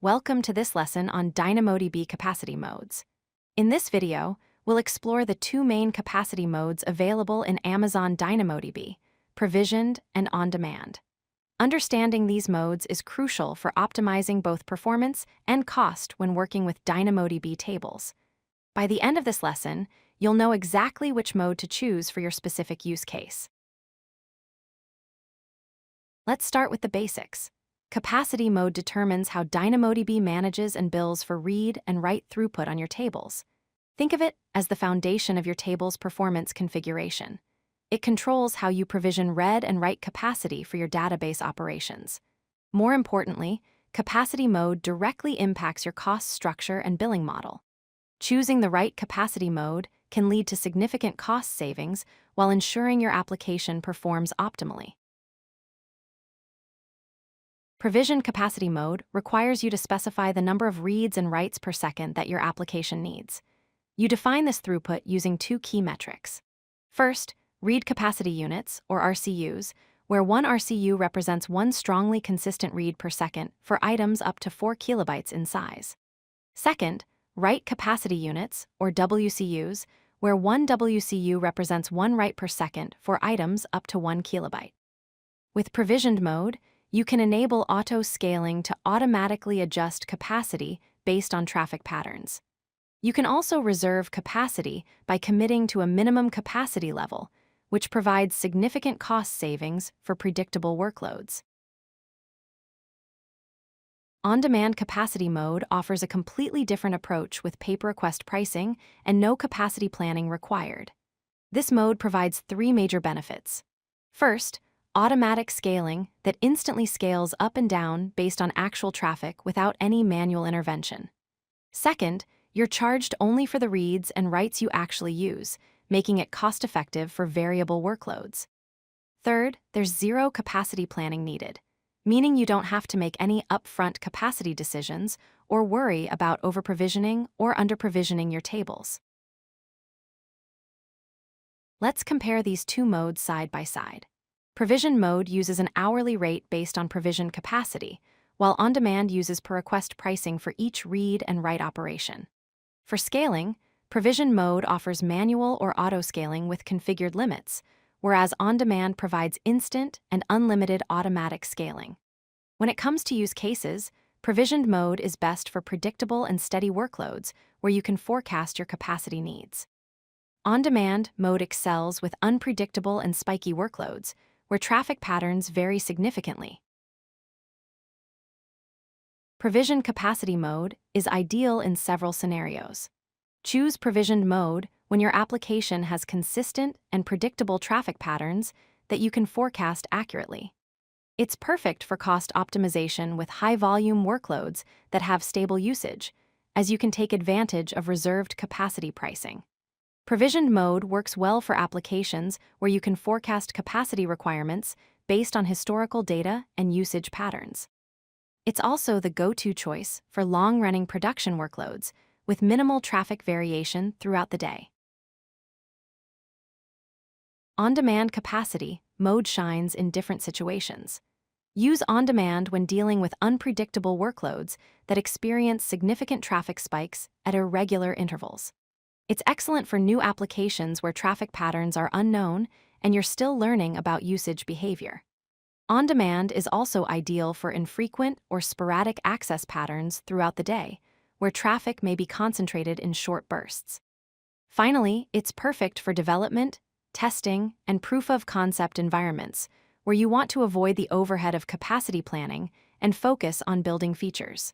Welcome to this lesson on DynamoDB capacity modes. In this video, we'll explore the two main capacity modes available in Amazon DynamoDB, provisioned and on-demand. Understanding these modes is crucial for optimizing both performance and cost when working with DynamoDB tables. By the end of this lesson, you'll know exactly which mode to choose for your specific use case. Let's start with the basics. Capacity mode determines how DynamoDB manages and bills for read and write throughput on your tables. Think of it as the foundation of your table's performance configuration. It controls how you provision read and write capacity for your database operations. More importantly, capacity mode directly impacts your cost structure and billing model. Choosing the right capacity mode can lead to significant cost savings while ensuring your application performs optimally. Provisioned capacity mode requires you to specify the number of reads and writes per second that your application needs. You define this throughput using two key metrics. First, read capacity units, or RCUs, where one RCU represents one strongly consistent read per second for items up to 4 kilobytes in size. Second, write capacity units, or WCUs, where one WCU represents one write per second for items up to 1 kilobyte. With provisioned mode, you can enable auto-scaling to automatically adjust capacity based on traffic patterns. You can also reserve capacity by committing to a minimum capacity level, which provides significant cost savings for predictable workloads. On-demand capacity mode offers a completely different approach with pay-per-request pricing and no capacity planning required. This mode provides three major benefits. First, automatic scaling that instantly scales up and down based on actual traffic without any manual intervention. Second, you're charged only for the reads and writes you actually use, making it cost-effective for variable workloads. Third, there's zero capacity planning needed, meaning you don't have to make any upfront capacity decisions or worry about over-provisioning or under-provisioning your tables. Let's compare these two modes side by side. Provision mode uses an hourly rate based on provisioned capacity, while on-demand uses per-request pricing for each read and write operation. For scaling, provision mode offers manual or auto-scaling with configured limits, whereas on-demand provides instant and unlimited automatic scaling. When it comes to use cases, provisioned mode is best for predictable and steady workloads where you can forecast your capacity needs. On-demand mode excels with unpredictable and spiky workloads, where traffic patterns vary significantly. Provisioned capacity mode is ideal in several scenarios. Choose provisioned mode when your application has consistent and predictable traffic patterns that you can forecast accurately. It's perfect for cost optimization with high-volume workloads that have stable usage, as you can take advantage of reserved capacity pricing. Provisioned mode works well for applications where you can forecast capacity requirements based on historical data and usage patterns. It's also the go-to choice for long-running production workloads with minimal traffic variation throughout the day. On-demand capacity mode shines in different situations. Use on-demand when dealing with unpredictable workloads that experience significant traffic spikes at irregular intervals. It's excellent for new applications where traffic patterns are unknown and you're still learning about usage behavior. On-demand is also ideal for infrequent or sporadic access patterns throughout the day, where traffic may be concentrated in short bursts. Finally, it's perfect for development, testing, and proof-of-concept environments, where you want to avoid the overhead of capacity planning and focus on building features.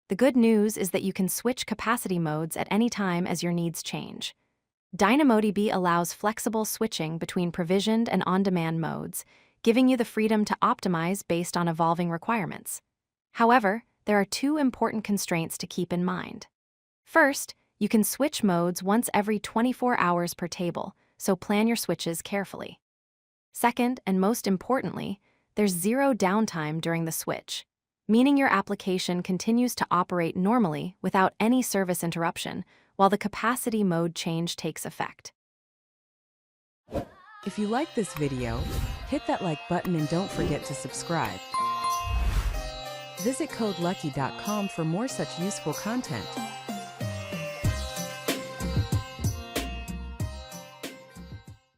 The good news is that you can switch capacity modes at any time as your needs change. DynamoDB allows flexible switching between provisioned and on-demand modes, giving you the freedom to optimize based on evolving requirements. However, there are two important constraints to keep in mind. First, you can switch modes once every 24 hours per table, so plan your switches carefully. Second, and most importantly, there's zero downtime during the switch, meaning your application continues to operate normally without any service interruption while the capacity mode change takes effect. If you like this video, hit that like button and don't forget to subscribe. Visit codelucky.com for more such useful content.